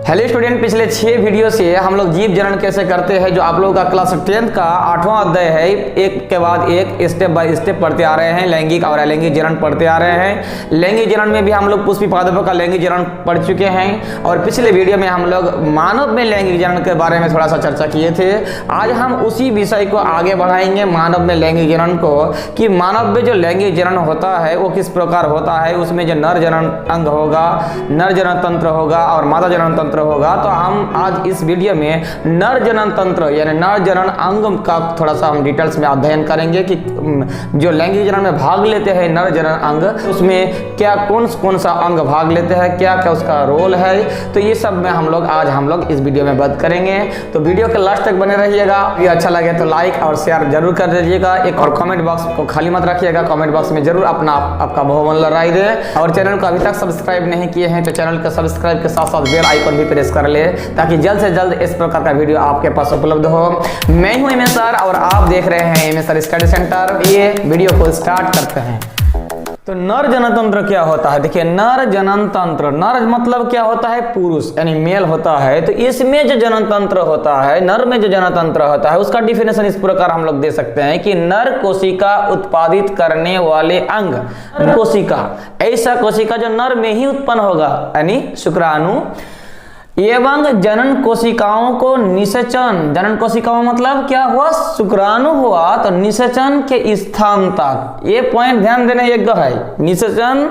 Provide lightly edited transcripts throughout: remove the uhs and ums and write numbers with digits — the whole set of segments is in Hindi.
हेलो स्टूडेंट, पिछले 6 वीडियो से हम लोग जीव जनन कैसे करते हैं जो आप लोगों का क्लास 10th का 8वां अध्याय है, एक के बाद एक स्टेप बाय स्टेप पढ़ते आ रहे हैं। लैंगिक और अलैंगिक जनन पढ़ते आ रहे हैं। लैंगिक जनन में भी हम लोग पुष्पी पादपों का लैंगिक जनन पढ़ चुके हैं और पिछले वीडियो में हम लोग मानव में लैंगिक जनन के बारे में थोड़ा सा चर्चा किए थे। आज हम उसी विषय को आगे बढ़ाएंगे, मानव में लैंगिक जनन को, कि मानव में जो लैंगिक जनन होता है वो किस प्रकार होता है। उसमें जो नर जनन अंग होगा, नर जनन तंत्र होगा और मादा जनन तंत्र होगा। तो हम आज इस वीडियो में नर जनन तंत्र यानी नर जनन अंग का थोड़ा सा हम डिटेल्स में अध्ययन करेंगे कि जो लैंगिक जनन में भाग लेते हैं नर जनन अंग, उसमें क्या कौन सा अंग भाग लेते हैं, क्या क्या उसका रोल है। तो ये सब में हम लोग इस वीडियो में बात करेंगे। तो वीडियो के लास्ट तक बने रहिएगा। ये अच्छा लगे तो लाइक और शेयर जरूर कर दीजिएगा। एक और कमेंट बॉक्स को खाली मत रखिएगा, कमेंट बॉक्स में जरूर आपका बहुमूल्य राय दें। और चैनल को अभी तक सब्सक्राइब नहीं किए हैं तो चैनल को सब्सक्राइब के साथ साथ बेल आइकन भी प्रेस कर ले, ताकि जल्द से जल्द इस प्रकार का वीडियो आपके पास उपलब्ध हो। मैं हूं एम सर और आप देख रहे हैं एम सर स्टडी सेंटर। ये वीडियो को स्टार्ट करते हैं। तो नर जनन तंत्र क्या होता है? देखिए, नर जनन तंत्र, नर मतलब क्या होता है? पुरुष यानी मेल होता है। तो इसमें जो जनन तंत्र होता है, नर में जो जनन तंत्र होता है, उसका डिफिनेशन इस प्रकार हम लोग दे सकते हैं कि नर कोशिका उत्पादित करने वाले अंग। कोशिका, ऐसा कोशिका जो नर में ही उत्पन्न होगा यानी शुक्राणु, एवं जनन कोशिकाओं को निषेचन, जनन कोशिकाओं मतलब क्या हुआ? शुक्राणु हुआ। तो निषेचन के स्थान तक, ये पॉइंट ध्यान देने योग्य है, निषेचन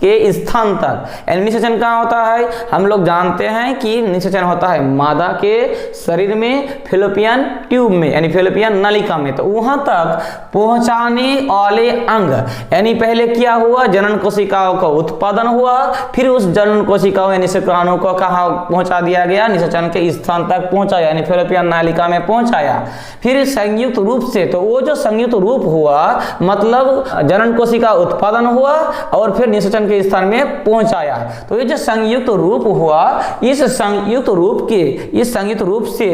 के स्थान तक। यानी निषेचन कहाँ होता है? हम लोग जानते हैं कि निषेचन होता है मादा के शरीर में, फेलोपियन ट्यूब में यानी फेलोपियन नलिका में। तो वहां तक पहुंचाने वाले अंग, यानी पहले क्या हुआ? जनन कोशिकाओं का उत्पादन हुआ, फिर उस जनन कोशिकाओं यानी शुक्राणु को कहाँ पहुंचा दिया गया? निषेचन के स्थान तक पहुंचाया यानी फेलोपियन नलिका में पहुंचाया। फिर संयुक्त रूप से, तो वो जो संयुक्त रूप हुआ मतलब जनन कोशिका उत्पादन हुआ और फिर निषेचन के स्थान में पहुंचाया। तो ये जो संयुक्त रूप हुआ, इस संयुक्त रूप से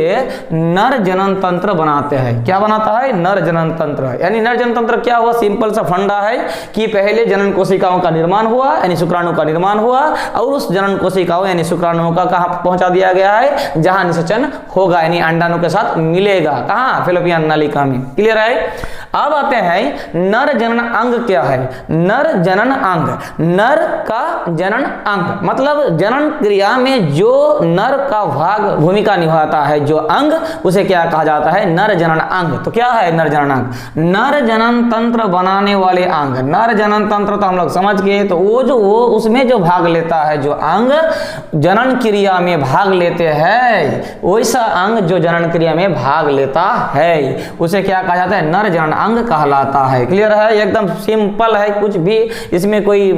नर जनन तंत्र बनाते हैं। क्या बनाता है? नर जनन तंत्र। यानी नर जनन तंत्र क्या हुआ? सिंपल सा फंडा है कि पहले जनन कोशिकाओं का निर्माण हुआ यानी शुक्राणु का निर्माण हुआ और उस जनन कोशिकाओं यानी शुक्राणुओं का कहां पहुंचा दिया गया है? जहां निषेचन होगा यानी अंडाणु के साथ मिलेगा। कहां? फेलोपियन नलिका में। क्लियर है? अब आते हैं नर जनन अंग क्या है? नर जनन अंग, नर का जनन अंग मतलब जनन क्रिया में जो नर का भाग भूमिका निभाता है जो अंग, उसे क्या कहा जाता है? नर जनन अंग। तो क्या है नर जनन अंग? नर जनन तंत्र बनाने वाले अंग। नर जनन तंत्र तो हम लोग समझ गए। तो वो उसमें जो भाग लेता है, जो अंग जनन क्रिया में भाग लेते हैं, वैसा अंग जो जनन क्रिया में भाग लेता है उसे क्या कहा जाता है? नर जनन अंग कहलाता है। क्लियर है? एकदम सिंपल है, कुछ भी इसमें कोई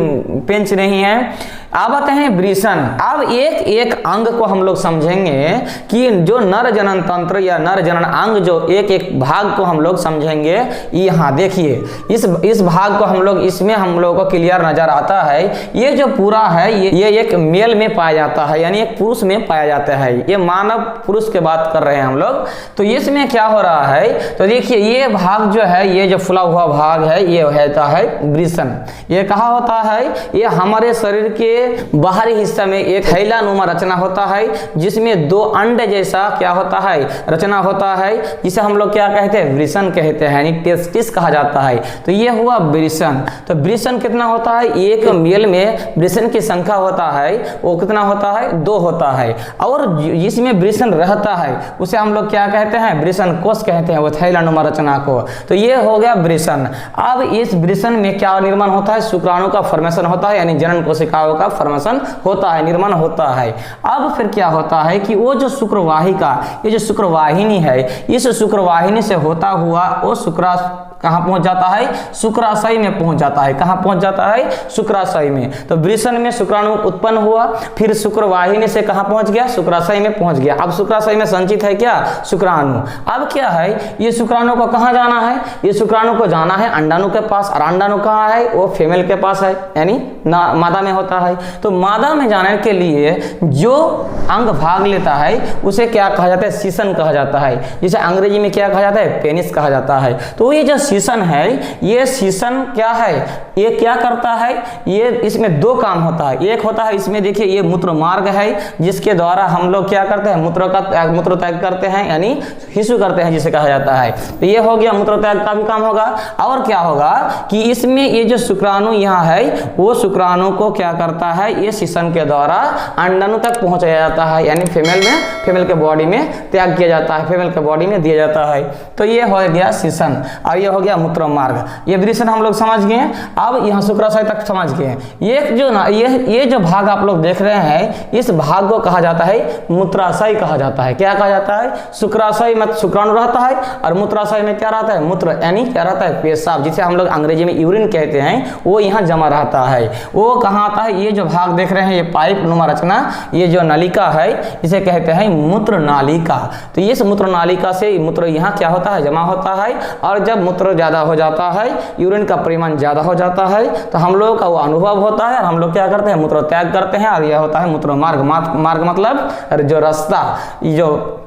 पेंच नहीं है। अब आते हैं वृषण। अब एक अंग को हम लोग समझेंगे कि जो नर जनन तंत्र या नर जनन अंग जो एक भाग को हम लोग समझेंगे। यहाँ देखिए, इस भाग को इसमें हम लोग को क्लियर नजर आता है। ये जो पूरा है ये एक मेल में पाया जाता है यानी एक पुरुष में पाया जाता है। ये मानव पुरुष की बात कर रहे हैं हम लोग। तो इसमें क्या हो रहा है? तो देखिए, ये भाग जो है, ये जो फुला हुआ भाग है, ये होता है वृषण। ये कहाँ होता है? ये हमारे शरीर के बाहरी हिस्सा में एक थैलानुमा रचना होता है जिसमें 2 अंडे जैसा क्या होता है? रचना होता है, जिसे हम लोग क्या कहते हैं? वृषण कहते हैं यानी टेस्टिस कहा जाता है। तो ये हुआ वृषण। तो वृषण कितना होता है? एक मेल में वृषण की संख्या होता है वो कितना होता है? 2 होता है। और जिसमें वृषण रहता है उसे हम लोग क्या कहते हैं? वृषण कोश कहते हैं वो थैलानुमा रचना को। तो ये हो गया वृषण। अब इस वृषण में क्या निर्माण होता है? शुक्राणु का फॉर्मेशन होता है यानी जनन कोशिकाओं का फॉर्मेशन होता है, निर्माण होता है। अब फिर क्या होता है कि वो जो शुक्रवाहिका, ये जो शुक्रवाहिनी है, इस शुक्रवाहिनी से होता हुआ वो कहाँ पहुंच जाता है? शुक्राशय में पहुंच जाता है। कहाँ पहुंच जाता है? शुक्राशय में। तो वृषण में शुक्राणु उत्पन्न हुआ, फिर शुक्रवाहिनी से कहाँ पहुंच गया? शुक्राशय में पहुंच गया। अब शुक्राशय में संचित है क्या? शुक्राणु। अब क्या है? ये शुक्राणु को कहाँ जाना है? ये शुक्राणु को जाना है अंडाणु के पास। और अंडाणु कहाँ है? वो फीमेल के पास है यानी मादा में होता है। तो मादा में जाने के लिए जो अंग भाग लेता है उसे क्या कहा जाता है, सीसन कहा जाता है, जिसे अंग्रेजी में क्या कहा जाता है, पेनिस कहा जाता है। तो ये जो सीसन है, ये सीसन क्या है, ये क्या करता है, ये इसमें दो काम होता है। एक होता है इसमें देखिए ये मूत्र मार्ग है, जिसके द्वारा हम लोग क्या करते हैं, मूत्र त्याग करते हैं, यानी हिस्सू करते हैं जिसे कहा जाता है। तो ये हो गया, मूत्र त्याग का भी काम होगा। और क्या होगा कि इसमें ये जो शुक्राणु यहाँ है, वो शुक्राणु को क्या करता है, ये सीसन के द्वारा अंडाणु तक पहुंचाया जाता है, यानी फीमेल के बॉडी में त्याग किया जाता है, फीमेल के बॉडी में दिया जाता है। तो ये हो गया सीसन और ये हो गया मूत्र मार्ग। ये वृषण हम लोग समझ गए। अब यहाँ शुक्राशय तक समझ गए। ये जो ना ये जो भाग आप लोग देख रहे हैं, इस भाग को कहा जाता है मूत्राशय कहा जाता है। क्या कहा जाता है, शुक्राशय में शुक्राणु रहता है और मूत्राशय में क्या रहता है, मूत्र, यानी क्या रहता है, पेशाब, जिसे हम लोग अंग्रेजी में यूरिन कहते हैं, वो यहाँ जमा रहता है। वो कहाँ आता है, ये जो भाग देख रहे हैं, ये पाइप नुमा रचना, ये जो नलिका है, इसे कहते हैं मूत्र नालिका। तो इस मूत्र नालिका से मूत्र यहाँ क्या होता है, जमा होता है। और जब मूत्र ज्यादा हो जाता है, यूरिन का परिमाण ज्यादा हो जाता है, तो हम लोग का वो अनुभव होता है और हम लोग क्या करते हैं, मूत्र त्याग करते हैं। और यह होता है मूत्र मार्ग। मार्ग मतलब जो रास्ता, जो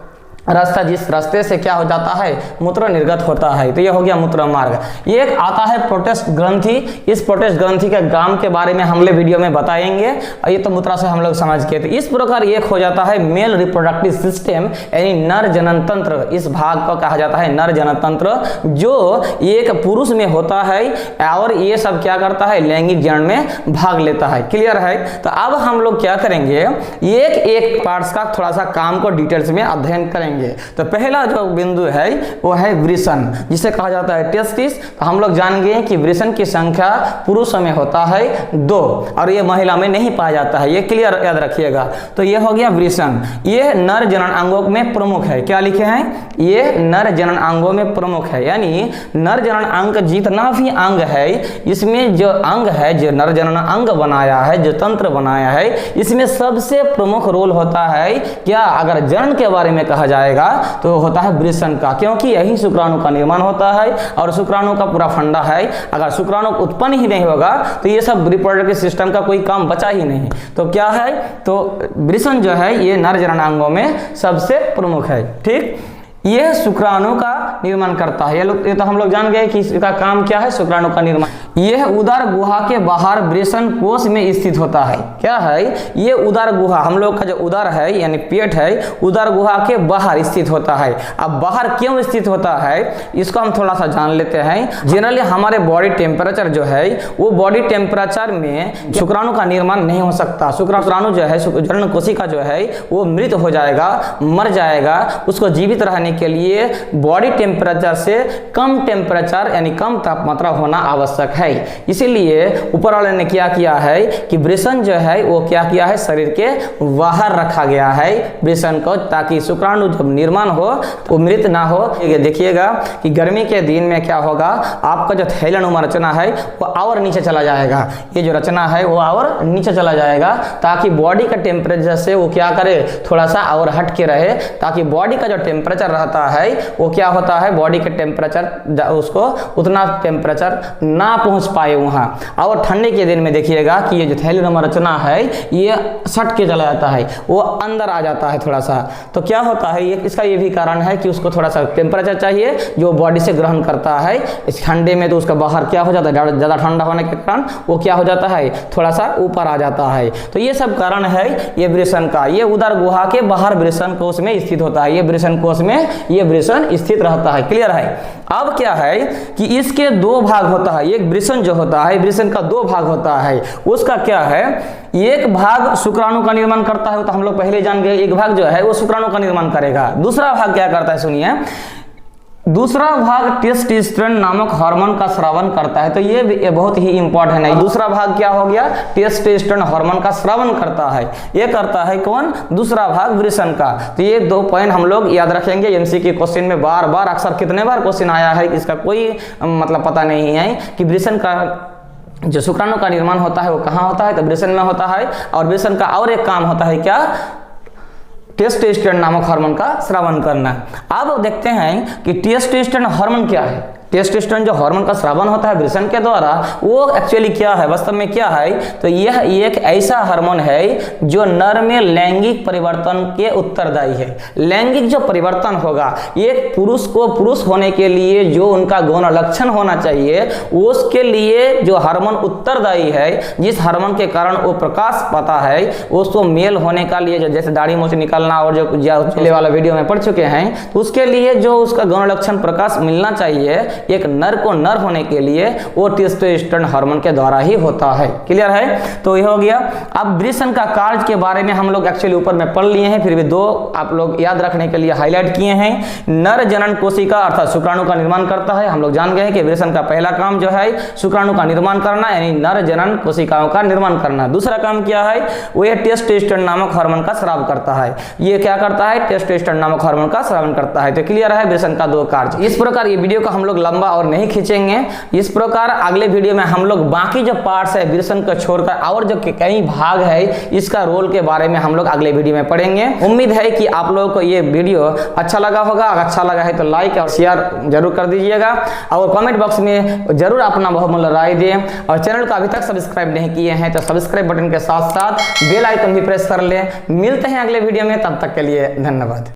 रास्ता, जिस रास्ते से क्या हो जाता है, मूत्र निर्गत होता है। तो ये हो गया मूत्र मार्ग। एक आता है प्रोटेस्ट ग्रंथि। इस प्रोटेस्ट ग्रंथि के काम के बारे में हम लोग वीडियो में बताएंगे। ये तो मूत्राशय हम लोग समझ गए। तो इस प्रकार एक हो जाता है मेल रिप्रोडक्टिव सिस्टम, यानी नर जनन तंत्र। इस भाग को कहा जाता है नर जनन तंत्र, जो एक पुरुष में होता है और ये सब क्या करता है, लैंगिक जनन में भाग लेता है। क्लियर है। तो अब हम लोग क्या करेंगे, एक पार्ट्स का थोड़ा सा काम को डिटेल्स में अध्ययन करेंगे। तो पहला जो बिंदु है वो है वृषण, जिसे कहा जाता है टेस्टिस। तो हम लोग जान गए कि वृषण की संख्या पुरुषों में होता है 2 और ये महिला में नहीं पाया जाता है। ये क्लियर याद रखिएगा। तो ये हो गया वृषण। ये नर जनन अंगों में प्रमुख है। क्या लिखे हैं, ये नर जनन अंगों में प्रमुख है। यानी नर जनन अंग जितना भी अंग है, इसमें जो अंग है, जो नर जनन अंग बनाया है, जो तंत्र बनाया है, इसमें सबसे प्रमुख रोल होता है क्या, अगर जनन के बारे में कहा जाएगा तो होता है वृषण का, क्योंकि यही शुक्राणु का निर्माण होता है और शुक्राणु का पूरा फंडा है। अगर शुक्राणु उत्पन्न ही नहीं होगा तो ये सब रिप्रोडक्टिव सिस्टम का कोई काम बचा ही नहीं। तो क्या है, तो वृषण जो है ये नर जनन अंगों में सबसे प्रमुख है। ठीक, यह शुक्राणु का निर्माण करता है। ये तो हम लोग जान गए कि इसका काम क्या है, शुक्राणु का निर्माण। यह उदर गुहा के बाहर वृषण कोश में स्थित होता है। क्या है, ये उदर गुहा, हम लोग का जो उदर है यानी पेट है, उदर गुहा के बाहर स्थित होता है। अब बाहर क्यों स्थित होता है, इसको हम थोड़ा सा जान लेते हैं। जनरली हमारे बॉडी टेम्परेचर जो है, वो बॉडी टेम्परेचर में शुक्राणु का निर्माण नहीं हो सकता। शुक्राणु जो है, जनन कोशिका जो है, वो मृत हो जाएगा, मर जाएगा। उसको जीवित रहने के लिए बॉडी टेम्परेचर से कम टेम्परेचर यानी कम तापमात्रा होना आवश्यक है। इसीलिए ऊपर वाले ने क्या किया है कि वृषण जो है वो क्या किया है, शरीर के बाहर रखा गया है वृषण को, ताकि शुक्राणु जब निर्माण हो तो मृत ना हो। देखिएगा कि गर्मी के दिन में क्या होगा, आपका जो थैलेनुमा रचना है वो और नीचे चला जाएगा। ये जो रचना है वो और नीचे चला जाएगा, ताकि बॉडी का टेम्परेचर से वो क्या करे, थोड़ा सा और हट के रहे, ताकि बॉडी का जो टेम्परेचर रहता है वो क्या होता है, बॉडी के टेम्परेचर उसको उतना टेम्परेचर ना पहुंच पाए वहां। और ठंडे के दिन में देखिएगा कि ये जो थैलेनुमा रचना है ये सट के चला जाता है, वो अंदर आ जाता है थोड़ा सा। तो क्या होता है, ये इसका ये भी कारण है कि उसको थोड़ा सा टेम्परेचर चाहिए जो बॉडी से ग्रहण करता है। इस ठंडे में तो उसका बाहर क्या हो जाता है, ज्यादा ठंडा होने के कारण वो क्या हो जाता है, थोड़ा सा ऊपर आ जाता है। तो ये सब कारण है ये वृषण का। ये उदर गुहा के बाहर वृषण कोश में स्थित होता है। ये वृषण कोश में ये वृषण स्थित रहता है। क्लियर है। अब क्या है कि इसके 2 भाग होता है। एक वृषण जो होता है, वृषण का 2 भाग होता है। उसका क्या है, एक भाग शुक्राणु का निर्माण करता है, तो हम लोग पहले जान गए। एक भाग जो है वो शुक्राणु का निर्माण करेगा। दूसरा भाग क्या करता है, सुनिए, दूसरा भाग टेस्टोस्टेरोन नामक हार्मोन का स्रावन करता है। तो ये बहुत ही इंपॉर्टेंट है। दूसरा भाग क्या हो गया, टेस्टोस्टेरोन हार्मोन का स्रावन करता है। ये करता है कौन, दूसरा भाग वृषण का। तो ये 2 पॉइंट हम लोग याद रखेंगे। एमसीक्यू क्वेश्चन में बार बार अक्सर कितने बार क्वेश्चन आया है, इसका कोई मतलब पता नहीं है कि वृषण का जो शुक्राणु का निर्माण होता है वो कहाँ होता है, तो वृषण में होता है। और वृषण का और एक काम होता है क्या, टेस्टोस्टेरोन नामक हार्मोन का स्रावन करना। अब देखते हैं कि टेस्टोस्टेरोन हार्मोन क्या है। टेस्टोस्टेरोन जो हार्मोन का स्रावन होता है वृषण के द्वारा, वो एक्चुअली क्या है, वास्तव में क्या है, तो यह एक ऐसा हार्मोन है जो नर में लैंगिक परिवर्तन के उत्तरदायी है। लैंगिक जो परिवर्तन होगा, एक पुरुष को पुरुष होने के लिए जो उनका गौण लक्षण होना चाहिए, उसके लिए जो हार्मोन उत्तरदायी है, जिस हार्मोन के कारण वो प्रकाश पाता है, उसको मेल होने का लिए, जैसे दाढ़ी मूंछ निकलना और जो पहले वाला वीडियो में पढ़ चुके हैं, तो उसके लिए जो उसका गौण लक्षण प्रकाश मिलना चाहिए एक नर को नर होने के लिए, वो टेस्टोस्टेरोन हार्मोन के द्वारा ही होता है। क्लियर है? तो यह हो गया। अब वृषण का कार्य के बारे में हम लोग एक्चुअली ऊपर में पढ़ लिए हैं, फिर भी दो आप लोग याद रखने के लिए हाईलाइट किए हैं। नर जनन कोशिका अर्थात शुक्राणु का निर्माण करता है। हम लोग जान गए कि वृषण का पहला काम जो है शुक्राणु का निर्माण करना, यानी नर जनन कोशिकाओं का निर्माण करना। दूसरा काम क्या है, वो ये टेस्टोस्टेरोन नामक हार्मोन का स्राव करता है। ये क्या करता है, टेस्टोस्टेरोन नामक हार्मोन का स्रावन करता है। तो क्लियर है वृषण का दो कार्य। इस प्रकार ये वीडियो को हम लोग लंबा और नहीं खींचेंगे। इस प्रकार अगले वीडियो में हम लोग बाकी जो पार्ट्स है वृषण को छोड़कर और जो कई भाग है, इसका रोल के बारे में हम लोग अगले वीडियो में पढ़ेंगे। उम्मीद है कि आप लोगों को ये वीडियो अच्छा लगा होगा। अगर अच्छा लगा है तो लाइक और शेयर जरूर कर दीजिएगा और कमेंट बॉक्स में जरूर अपना बहुमूल्य राय दें। और चैनल को अभी तक सब्सक्राइब नहीं किए हैं तो सब्सक्राइब बटन के साथ साथ बेल आइकन भी प्रेस कर लें। मिलते हैं अगले वीडियो में, तब तक के लिए धन्यवाद।